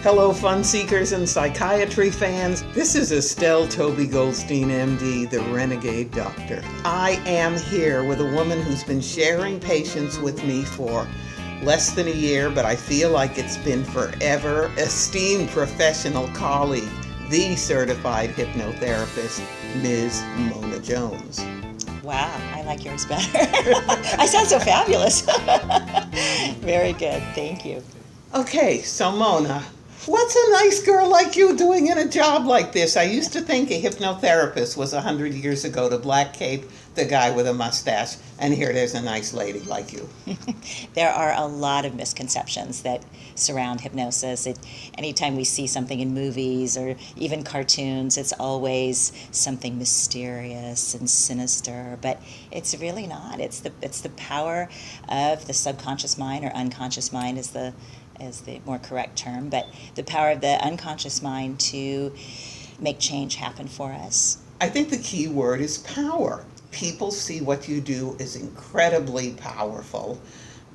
Hello, fun seekers and psychiatry fans. This is Estelle Toby Goldstein, MD, the Renegade Doctor. I am here with a woman who's been sharing patients with me for less than a year, but I feel like it's been forever. Esteemed professional colleague, the certified hypnotherapist, Ms. Mona Jones. Wow, I like yours better. I sound so fabulous. Very good, thank you. Okay, so Mona, what's a nice girl like you doing in a job like this? I used to think a hypnotherapist was 100 years ago, the black cape, the guy with a mustache, and here there's a nice lady like you. There are a lot of misconceptions that surround hypnosis. Anytime we see something in movies or even cartoons, it's always something mysterious and sinister, but it's really not. It's the power of the subconscious mind, or unconscious mind is the more correct term, but the power of the unconscious mind to make change happen for us. I think the key word is power. People see what you do as incredibly powerful,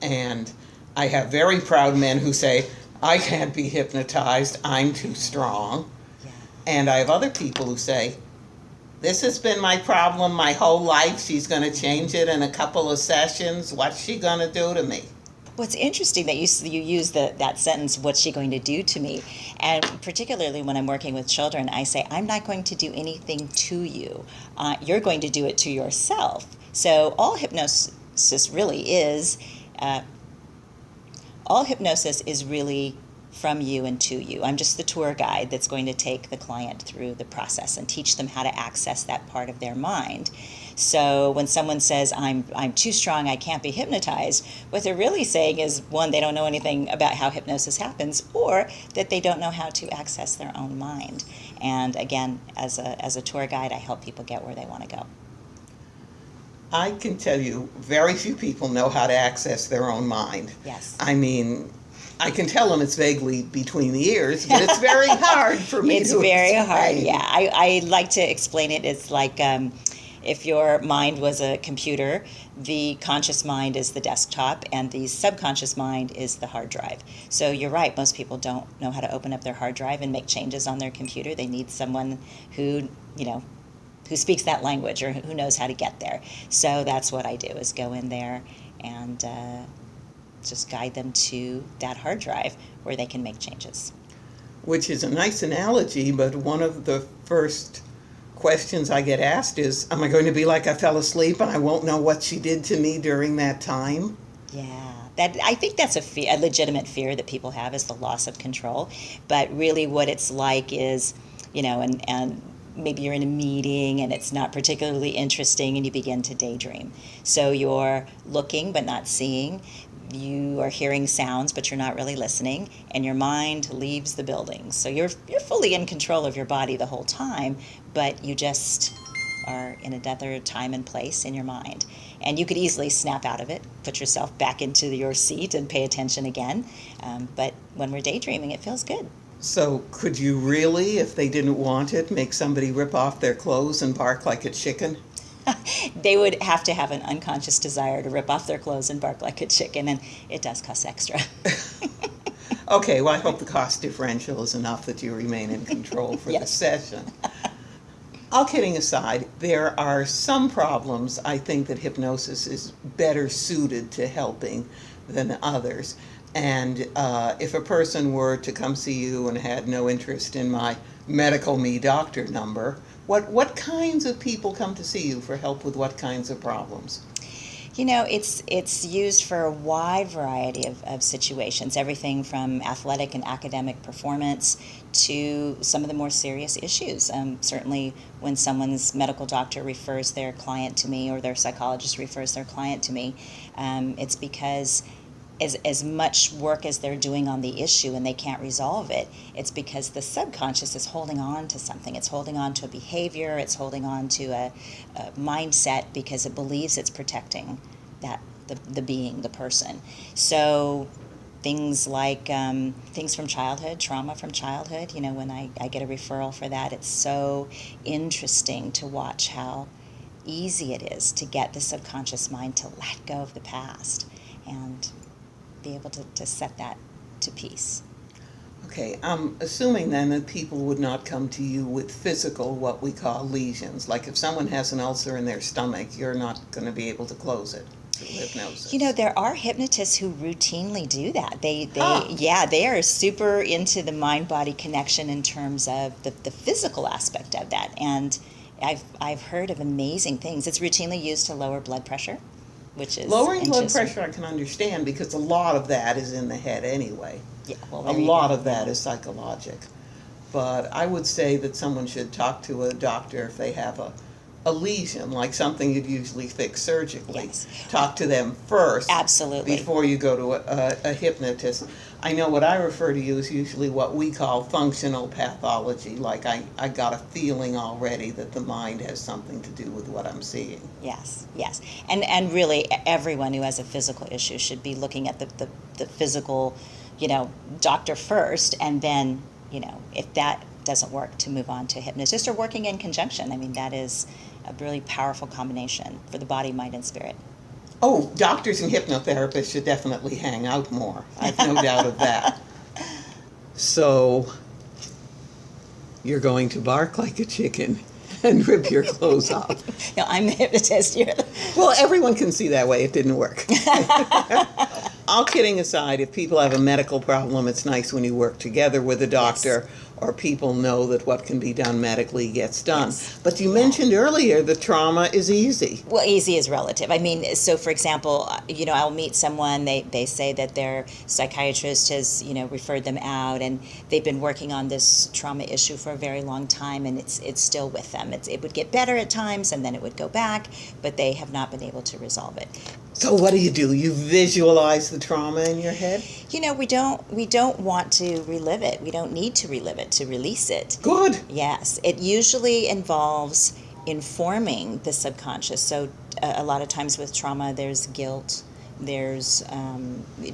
and I have very proud men who say, I can't be hypnotized, I'm too strong. Yeah. And I have other people who say, this has been my problem my whole life, she's going to change it in a couple of sessions, what's she going to do to me? What's interesting that you use that sentence, what's she going to do to me? And particularly when I'm working with children, I say, I'm not going to do anything to you. You're going to do it to yourself. So all hypnosis really is from you and to you. I'm just the tour guide that's going to take the client through the process and teach them how to access that part of their mind. So when someone says, I'm too strong, I can't be hypnotized, what they're really saying is, one, they don't know anything about how hypnosis happens, or that they don't know how to access their own mind. And again, as a tour guide, I help people get where they want to go. I can tell you, very few people know how to access their own mind. Yes. I mean, I can tell them it's vaguely between the ears, but it's very hard for me It's to very explain. hard, yeah. I like to explain it. It's like if your mind was a computer, the conscious mind is the desktop, and the subconscious mind is the hard drive. So you're right, most people don't know how to open up their hard drive and make changes on their computer. They need someone who speaks that language, or who knows how to get there. So that's what I do, is go in there and just guide them to that hard drive where they can make changes. Which is a nice analogy, but one of the first questions I get asked is, am I going to be like I fell asleep and I won't know what she did to me during that time? Yeah, I think that's a legitimate fear that people have, is the loss of control. But really what it's like is, and maybe you're in a meeting and it's not particularly interesting and you begin to daydream. So you're looking but not seeing. You are hearing sounds, but you're not really listening, and your mind leaves the building. So you're fully in control of your body the whole time, but you just are in another time and place in your mind. And you could easily snap out of it, put yourself back into your seat and pay attention again. But when we're daydreaming, it feels good. So could you really, if they didn't want it, make somebody rip off their clothes and bark like a chicken? They would have to have an unconscious desire to rip off their clothes and bark like a chicken, and it does cost extra. Okay, well, I hope the cost differential is enough that you remain in control for the session. All kidding aside, there are some problems I think that hypnosis is better suited to helping than others. And if a person were to come see you and had no interest in my medical me doctor number, what kinds of people come to see you for help with what kinds of problems? It's used for a wide variety of situations, everything from athletic and academic performance to some of the more serious issues. Certainly when someone's medical doctor refers their client to me, or their psychologist refers their client to me, it's because as much work as they're doing on the issue and they can't resolve it, it's because the subconscious is holding on to something. It's holding on to a behavior, it's holding on to a mindset, because it believes it's protecting the being, the person. So things like things from childhood, trauma from childhood, when I get a referral for that, it's so interesting to watch how easy it is to get the subconscious mind to let go of the past and be able to set that to peace. Okay, I'm assuming then that people would not come to you with physical, what we call lesions. Like if someone has an ulcer in their stomach, you're not going to be able to close it through hypnosis. You know, there are hypnotists who routinely do that. Huh. Yeah, they are super into the mind-body connection in terms of the physical aspect of that. And I've heard of amazing things. It's routinely used to lower blood pressure, which is Lowering blood interesting. pressure I can understand because a lot of that is in the head anyway. Yeah, well, A there you lot go. of that is psychologic. But I would say that someone should talk to a doctor if they have a lesion, like something you'd usually fix surgically. Yes. Talk to them first. Absolutely. Before you go to a hypnotist. I know what I refer to you is usually what we call functional pathology, like I got a feeling already that the mind has something to do with what I'm seeing. Yes, yes. And really everyone who has a physical issue should be looking at the physical, doctor first, and then, if that doesn't work, to move on to a hypnotist or working in conjunction. I mean, that is a really powerful combination for the body, mind, and spirit. Oh, doctors and hypnotherapists should definitely hang out more. I've no doubt of that. So, you're going to bark like a chicken and rip your clothes off. No, I'm the hypnotist here. Well, everyone can see that way. It didn't work. All kidding aside, if people have a medical problem, it's nice when you work together with a doctor, or people know that what can be done medically gets done. Yes. But you mentioned earlier the trauma is easy. Well, easy is relative. I mean, so for example, I'll meet someone, they say that their psychiatrist has, referred them out, and they've been working on this trauma issue for a very long time, and it's still with them. It would get better at times, and then it would go back, but they have not been able to resolve it. So what do? You visualize the trauma in your head? We don't want to relive it. We don't need to relive it to release it. Good. Yes, it usually involves informing the subconscious. So a lot of times with trauma, there's guilt, there's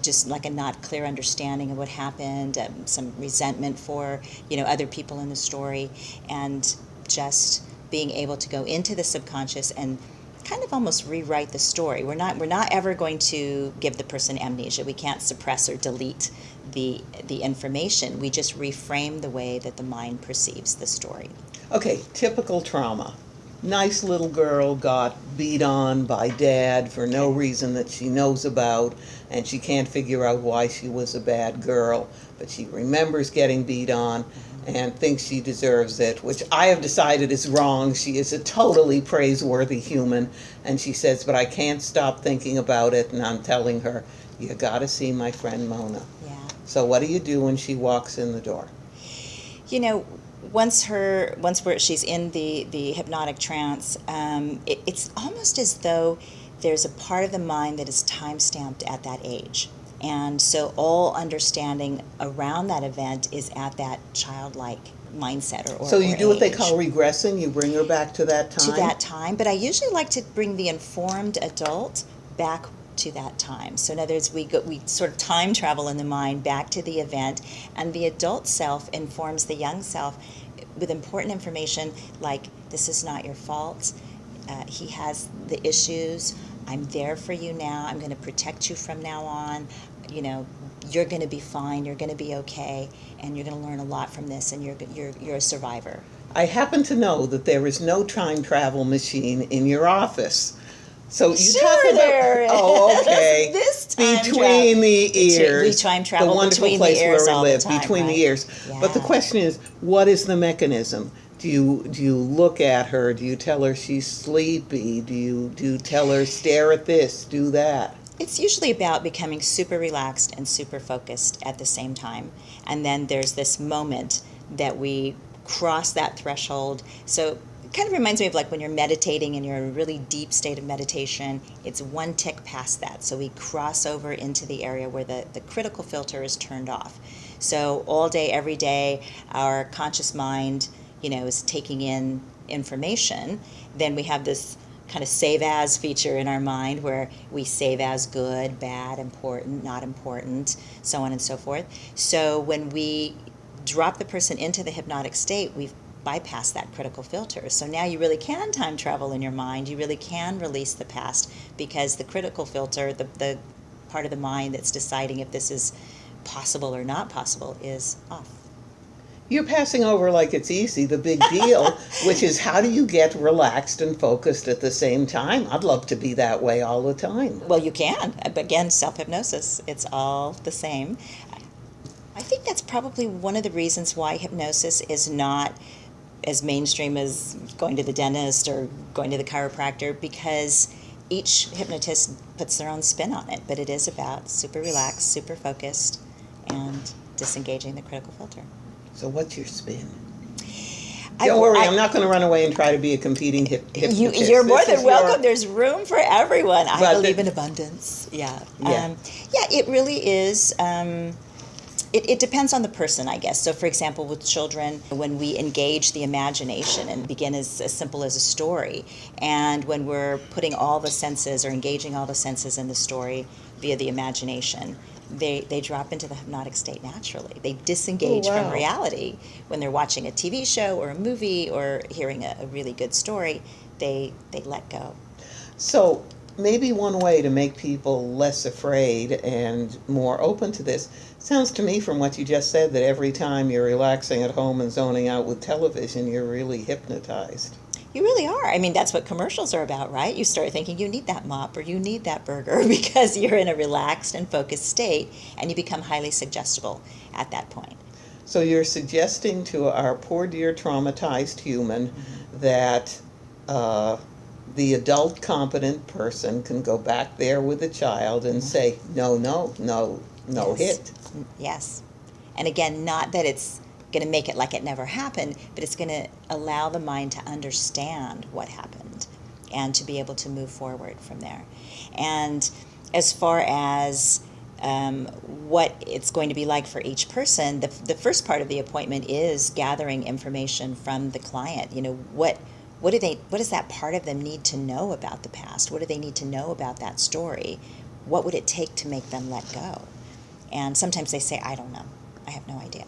just like a not clear understanding of what happened, some resentment for other people in the story, and just being able to go into the subconscious and kind of almost rewrite the story. We're not ever going to give the person amnesia. We can't suppress or delete the information. We just reframe the way that the mind perceives the story. Okay, typical trauma. Nice little girl got beat on by dad for no reason that she knows about, and she can't figure out why she was a bad girl, but she remembers getting beat on and thinks she deserves it, which I have decided is wrong. She is a totally praiseworthy human, and she says, but I can't stop thinking about it, and I'm telling her, you gotta see my friend Mona. Yeah. So what do you do when she walks in the door? Once she's in the hypnotic trance, it's almost as though there's a part of the mind that is time-stamped at that age. And so all understanding around that event is at that childlike mindset or So you do what they age. call regressing? You bring her back to that time? To that time, but I usually like to bring the informed adult back to that time. So in other words, we sort of time travel in the mind back to the event, and the adult self informs the young self with important information like, this is not your fault, he has the issues, I'm there for you now, I'm going to protect you from now on, you're going to be fine, you're going to be okay, and you're going to learn a lot from this, and you're a survivor. I happen to know that there is no time travel machine in your office. So you Sure talk about there is. Oh, okay. This time between the ears. We time travel the wonderful between place the ears where we all live, the time, between right? the ears. But the Yeah. question is, what is the mechanism? Do you look at her? Do you tell her she's sleepy? Do you tell her stare at this, do that? It's usually about becoming super relaxed and super focused at the same time. And then there's this moment that we cross that threshold. So it kind of reminds me of like when you're meditating and you're in a really deep state of meditation. It's one tick past that. So we cross over into the area where the critical filter is turned off. So all day, every day, our conscious mind, is taking in information. Then we have this kind of save as feature in our mind where we save as good, bad, important, not important, so on and so forth. So when we drop the person into the hypnotic state, we've bypassed that critical filter. So now you really can time travel in your mind. You really can release the past, because the critical filter, the part of the mind that's deciding if this is possible or not possible is off. You're passing over like it's easy the big deal, which is how do you get relaxed and focused at the same time? I'd love to be that way all the time. Well, you can. But again, self-hypnosis, it's all the same. I think that's probably one of the reasons why hypnosis is not as mainstream as going to the dentist or going to the chiropractor, because each hypnotist puts their own spin on it. But it is about super relaxed, super focused, and disengaging the critical filter. So what's your spin? Don't worry, I'm not going to run away and try to be a competing hypnotist. You're more than welcome. There's room for everyone. I believe in abundance. Yeah. Yeah. It really is. It depends on the person, I guess. So, for example, with children, when we engage the imagination and begin as simple as a story, and when we're putting all the senses or engaging all the senses in the story via the imagination, they drop into the hypnotic state naturally. They disengage from reality. When they're watching a TV show or a movie or hearing a really good story, they let go. So maybe one way to make people less afraid and more open to this sounds to me from what you just said that every time you're relaxing at home and zoning out with television, you're really hypnotized. You really are. I mean, that's what commercials are about, right? You start thinking you need that mop or you need that burger because you're in a relaxed and focused state, and you become highly suggestible at that point. So you're suggesting to our poor dear traumatized human that the adult competent person can go back there with the child and say, no, hit. Yes. And again, not that it's going to make it like it never happened, but it's going to allow the mind to understand what happened and to be able to move forward from there. And as far as what it's going to be like for each person, the first part of the appointment is gathering information from the client. You know, what does that part of them need to know about the past? What do they need to know about that story? What would it take to make them let go? And sometimes they say, I don't know. I have no idea.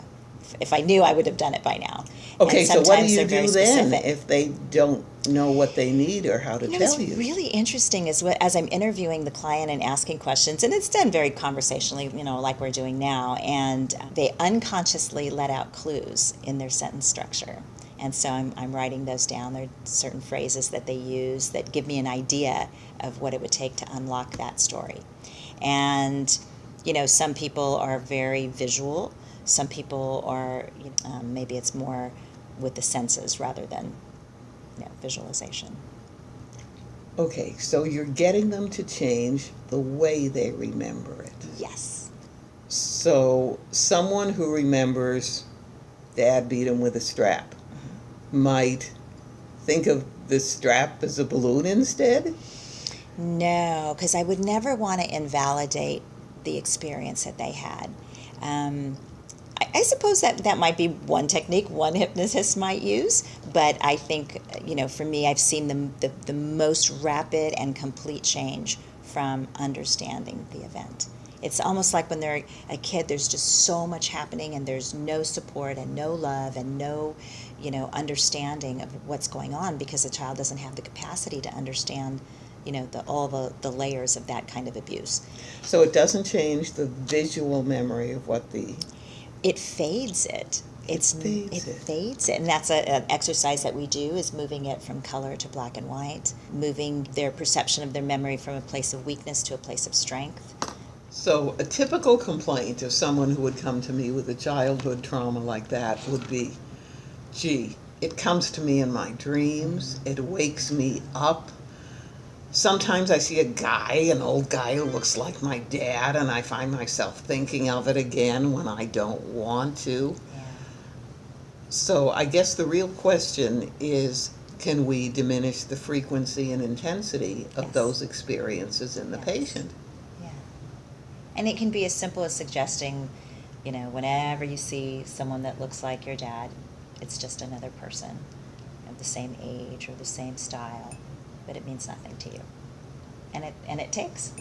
If I knew, I would have done it by now. Okay, so what do you they're do very then specific. if they don't know what they need or how to tell What's you? really interesting is as I'm interviewing the client and asking questions, and it's done very conversationally, like we're doing now, and they unconsciously let out clues in their sentence structure. And so I'm writing those down. There are certain phrases that they use that give me an idea of what it would take to unlock that story. And, some people are very visual. Some people are, maybe it's more with the senses rather than visualization. Okay, so you're getting them to change the way they remember it. Yes. So someone who remembers Dad beat him with a strap might think of the strap as a balloon instead? No, because I would never want to invalidate the experience that they had. I suppose that might be one technique one hypnotist might use, but I think, for me, I've seen the most rapid and complete change from understanding the event. It's almost like when they're a kid, there's just so much happening and there's no support and no love and no, understanding of what's going on because the child doesn't have the capacity to understand all the layers of that kind of abuse. So it doesn't change the visual memory of what it fades it. It fades it. And that's an exercise that we do, is moving it from color to black and white, moving their perception of their memory from a place of weakness to a place of strength. So a typical complaint of someone who would come to me with a childhood trauma like that would be, gee, it comes to me in my dreams, it wakes me up. Sometimes I see an old guy who looks like my dad, and I find myself thinking of it again when I don't want to. Yeah. So I guess the real question is, can we diminish the frequency and intensity of those experiences in the patient? Yeah. And it can be as simple as suggesting, whenever you see someone that looks like your dad, it's just another person of the same age or the same style. But it means nothing to you, and it takes.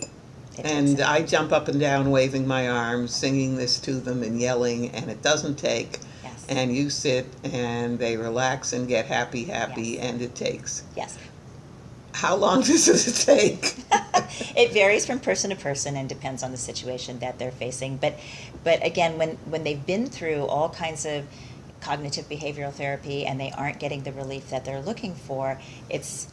And I jump up and down waving my arms, singing this to them and yelling, and it doesn't take. Yes. And you sit and they relax and get happy, Yes. and it takes. Yes. How long does it take? It varies from person to person and depends on the situation that they're facing. But again, when they've been through all kinds of cognitive behavioral therapy and they aren't getting the relief that they're looking for, it's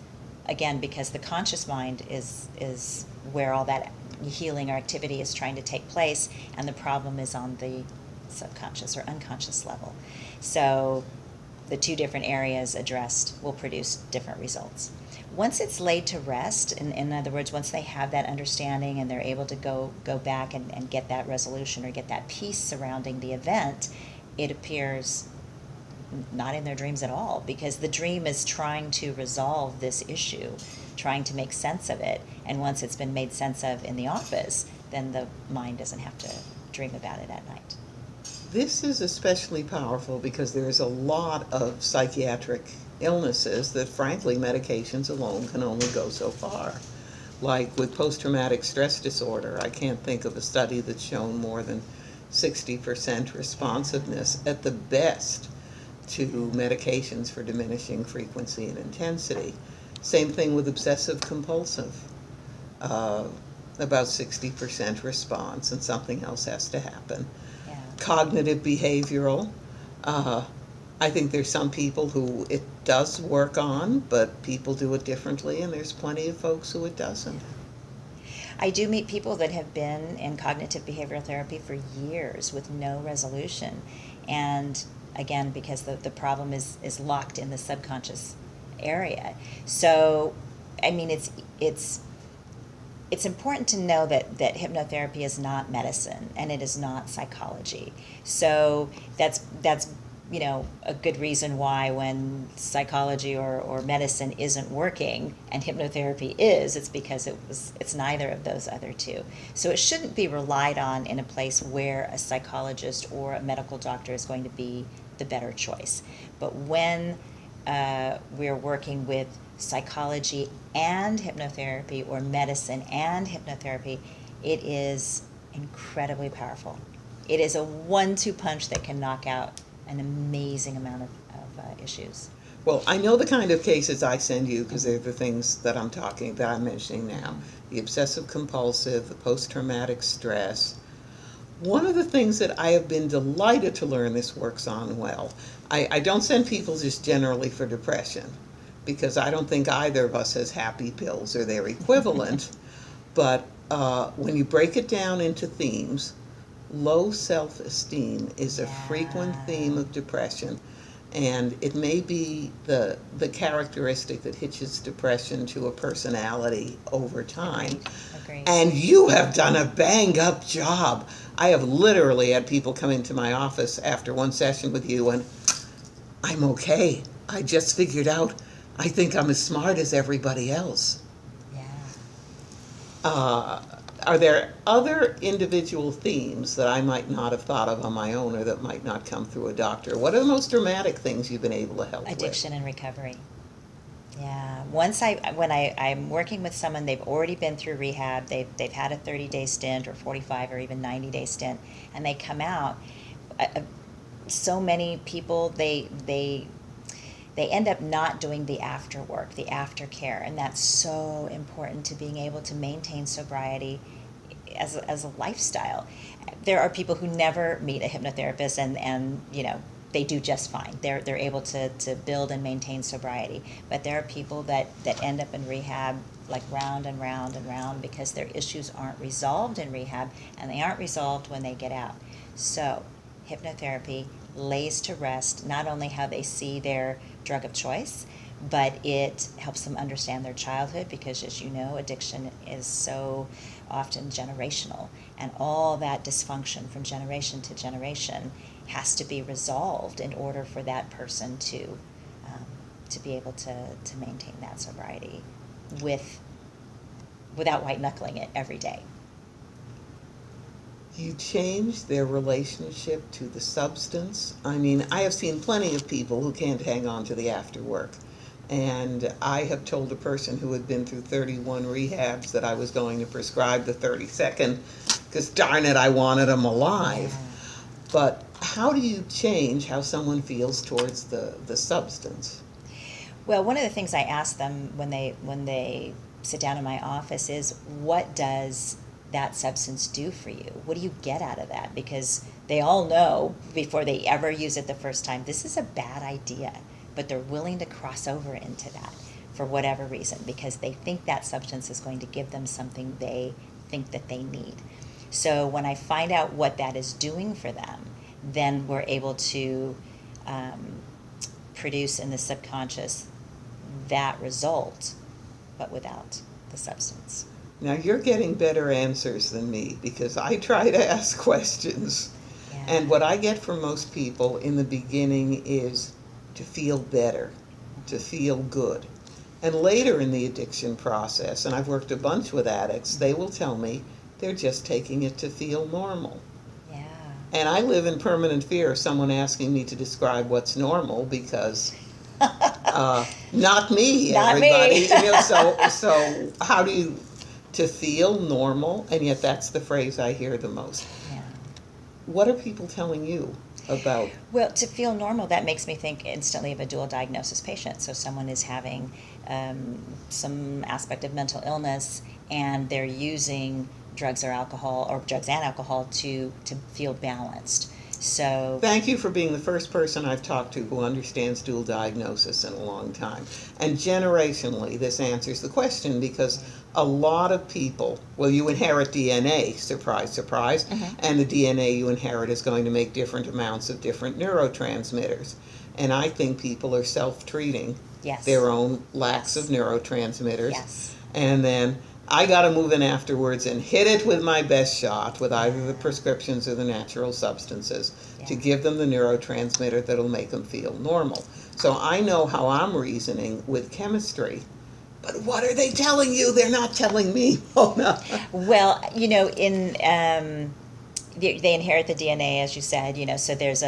again because the conscious mind is where all that healing or activity is trying to take place, and the problem is on the subconscious or unconscious level. So the two different areas addressed will produce different results. Once it's laid to rest, in other words, once they have that understanding and they're able to go back and get that resolution or get that peace surrounding the event, it appears not in their dreams at all, because the dream is trying to resolve this issue, trying to make sense of it, and once it's been made sense of in the office, then the mind doesn't have to dream about it at night. This is especially powerful because there's a lot of psychiatric illnesses that, frankly, medications alone can only go so far. Like with post-traumatic stress disorder, I can't think of a study that's shown more than 60% responsiveness at the best to medications for diminishing frequency and intensity. Same thing with obsessive compulsive. About 60% response, and something else has to happen. Yeah. Cognitive behavioral. I think there's some people who it does work on, but people do it differently, and there's plenty of folks who it doesn't. I do meet people that have been in cognitive behavioral therapy for years with no resolution. And again, because the problem is locked in the subconscious area. So, I mean, it's important to know that hypnotherapy is not medicine and it is not psychology. So that's a good reason why when psychology or medicine isn't working and hypnotherapy is, it's because it's neither of those other two. So it shouldn't be relied on in a place where a psychologist or a medical doctor is going to be the better choice. But when we're working with psychology and hypnotherapy or medicine and hypnotherapy, it is incredibly powerful. It is a 1-2 punch that can knock out an amazing amount of issues. Well, I know the kind of cases I send you because they're the things that I'm mentioning now. The obsessive compulsive, the post-traumatic stress. One of the things that I have been delighted to learn this works on well, I don't send people just generally for depression, because I don't think either of us has happy pills or their equivalent. But when you break it down into themes, low self-esteem is a frequent theme of depression, and it may be the characteristic that hitches depression to a personality over time. Agreed. And you have done a bang-up job. I have literally had people come into my office after one session with you and, I'm okay. I just figured out I think I'm as smart as everybody else. Yeah. Are there other individual themes that I might not have thought of on my own or that might not come through a doctor? What are the most dramatic things you've been able to help Addiction with? and recovery. Yeah. When I'm working with someone, they've already been through rehab, they've had a 30-day stint or 45 or even 90-day stint, and they come out. So many people, they end up not doing the after work, the aftercare, and that's so important to being able to maintain sobriety as a lifestyle. There are people who never meet a hypnotherapist and they do just fine. They're able to build and maintain sobriety. But there are people that end up in rehab like round and round and round because their issues aren't resolved in rehab, and they aren't resolved when they get out. So hypnotherapy lays to rest not only how they see their drug of choice, but it helps them understand their childhood, because as you know, addiction is so often generational, and all that dysfunction from generation to generation has to be resolved in order for that person to be able to maintain that sobriety without white knuckling it every day. You change their relationship to the substance. I mean, I have seen plenty of people who can't hang on to the after work. And I have told a person who had been through 31 rehabs that I was going to prescribe the 32nd, because darn it, I wanted them alive. Yeah. But how do you change how someone feels towards the substance? Well, one of the things I ask them when they sit down in my office is, what does that substance do for you? What do you get out of that? Because they all know before they ever use it the first time, this is a bad idea, but they're willing to cross over into that for whatever reason, because they think that substance is going to give them something they think that they need. So when I find out what that is doing for them, then we're able to produce in the subconscious that result, but without the substance. Now you're getting better answers than me, because I try to ask questions. Yeah. And what I get from most people in the beginning is to feel better, to feel good. And later in the addiction process, and I've worked a bunch with addicts, they will tell me they're just taking it to feel normal. Yeah. And I live in permanent fear of someone asking me to describe what's normal, because not me, Not everybody. me. So how do you, to feel normal? And yet that's the phrase I hear the most. Yeah. What are people telling you about? Well, to feel normal, that makes me think instantly of a dual diagnosis patient. So someone is having some aspect of mental illness, and they're using drugs or alcohol, or drugs and alcohol, to feel balanced. So Thank you for being the first person I've talked to who understands dual diagnosis in a long time. And generationally, this answers the question, because a lot of people, well, you inherit DNA, surprise, surprise, and the DNA you inherit is going to make different amounts of different neurotransmitters. And I think people are self-treating yes. their own lacks Yes. of neurotransmitters. Yes. And then I got to move in afterwards and hit it with my best shot with either the prescriptions or the natural substances to Yeah. give them the neurotransmitter that'll make them feel normal. So I know how I'm reasoning with chemistry. But what are they telling you? They're not telling me. Oh, no. Well, they inherit the DNA, as you said, so there's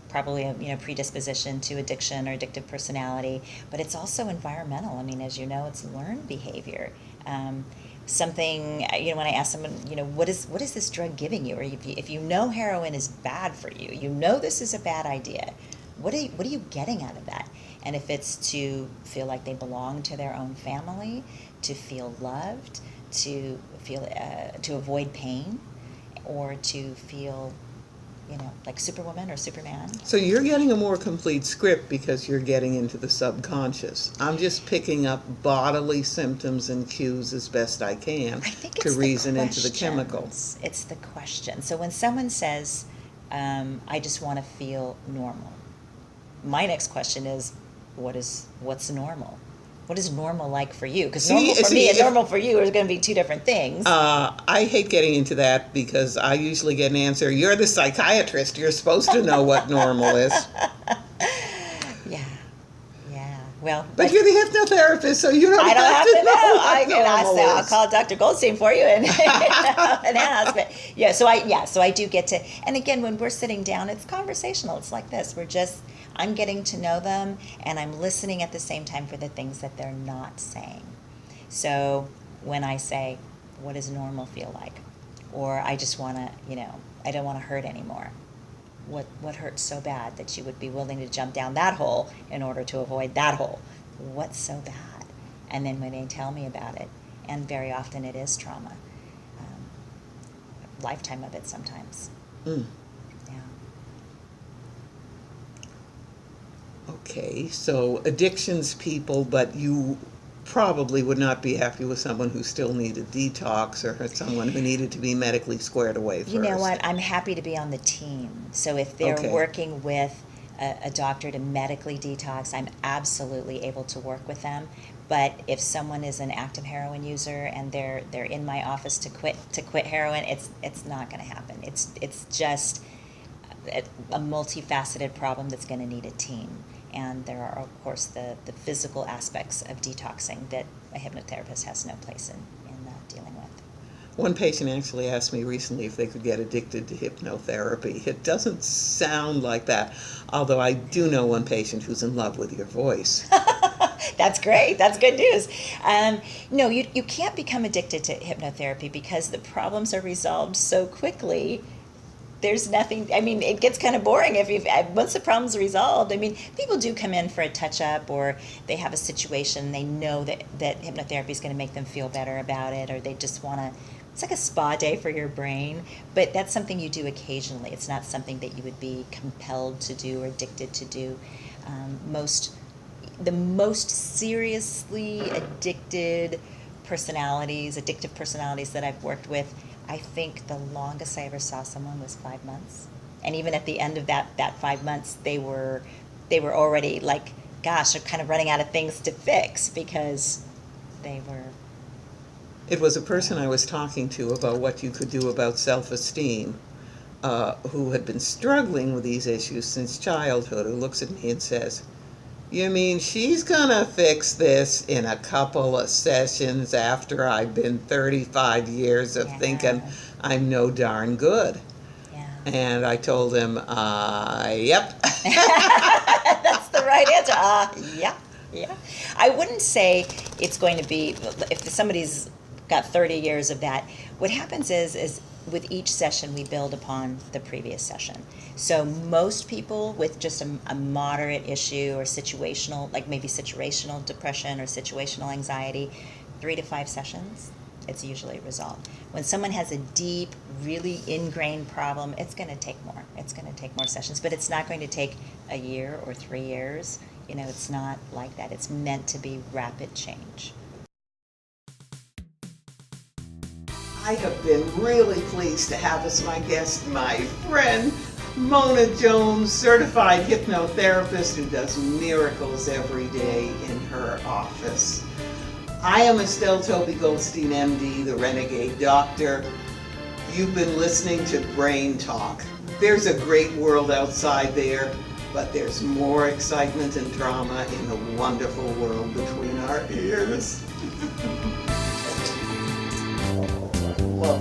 probably a predisposition to addiction or addictive personality, but it's also environmental. I mean, as you know, it's learned behavior. Something, when I ask someone, what is this drug giving you? Or if you know heroin is bad for you, this is a bad idea. What are you getting out of that? And if it's to feel like they belong to their own family, to feel loved, to feel to avoid pain, or to feel like Superwoman or Superman. So you're getting a more complete script because you're getting into the subconscious. I'm just picking up bodily symptoms and cues as best I can I think to it's reason the into the chemical. It's the question. So when someone says, I just want to feel normal, my next question is, what's normal? What is normal like for you? Because normal for me and normal for you are going to be two different things. I hate getting into that, because I usually get an answer, you're the psychiatrist, you're supposed to know what normal is. Yeah. Well, but you're the hypnotherapist, so you don't I don't have to know. what normal I'll is. call Dr. Goldstein for you and ask. But so I do get to, and again, when we're sitting down, it's conversational. It's like this. I'm getting to know them, and I'm listening at the same time for the things that they're not saying. So when I say, what does normal feel like? Or I just want to, I don't want to hurt anymore. What hurts so bad that you would be willing to jump down that hole in order to avoid that hole? What's so bad? And then when they tell me about it, and very often it is trauma, lifetime of it sometimes. Mm. Yeah. Okay, so addictions people, but you probably would not be happy with someone who still needed detox, or someone who needed to be medically squared away first. You know what? I'm happy to be on the team. So if they're Okay. working with a doctor to medically detox, I'm absolutely able to work with them. But if someone is an active heroin user and they're in my office to quit heroin, it's not going to happen. It's just a multifaceted problem that's going to need a team. And there are, of course, the physical aspects of detoxing that a hypnotherapist has no place in dealing with. One patient actually asked me recently if they could get addicted to hypnotherapy. It doesn't sound like that, although I do know one patient who's in love with your voice. That's great. That's good news. No, you can't become addicted to hypnotherapy because the problems are resolved so quickly there's nothing, I mean, it gets kind of boring if you've, once the problem's resolved. I mean, people do come in for a touch-up, or they have a situation, they know that hypnotherapy is going to make them feel better about it, or they just want to, it's like a spa day for your brain, but that's something you do occasionally. It's not something that you would be compelled to do or addicted to do. The most seriously addictive personalities that I've worked with, I think the longest I ever saw someone was 5 months. And even at the end of that 5 months, they were already like, gosh, they're kind of running out of things to fix because they were. It was a person I was talking to about what you could do about self-esteem, who had been struggling with these issues since childhood, who looks at me and says, "You mean she's gonna fix this in a couple of sessions after I've been 35 years of thinking I'm no darn good?" Yeah. And I told him, yep. That's the right answer. Yeah. I wouldn't say it's going to be, if somebody's got 30 years of that, what happens is with each session we build upon the previous session. So most people with just a moderate issue or situational, like maybe situational depression or situational anxiety, 3 to 5 sessions, it's usually resolved. When someone has a deep, really ingrained problem, it's going to take more. It's going to take more sessions, but it's not going to take a year or 3 years. You know, it's not like that. It's meant to be rapid change. I have been really pleased to have as my guest my friend Mona Jones, certified hypnotherapist who does miracles every day in her office. I am Estelle Toby Goldstein, MD, the Renegade Doctor. You've been listening to Brain Talk. There's a great world outside there, but there's more excitement and drama in the wonderful world between our ears. Well,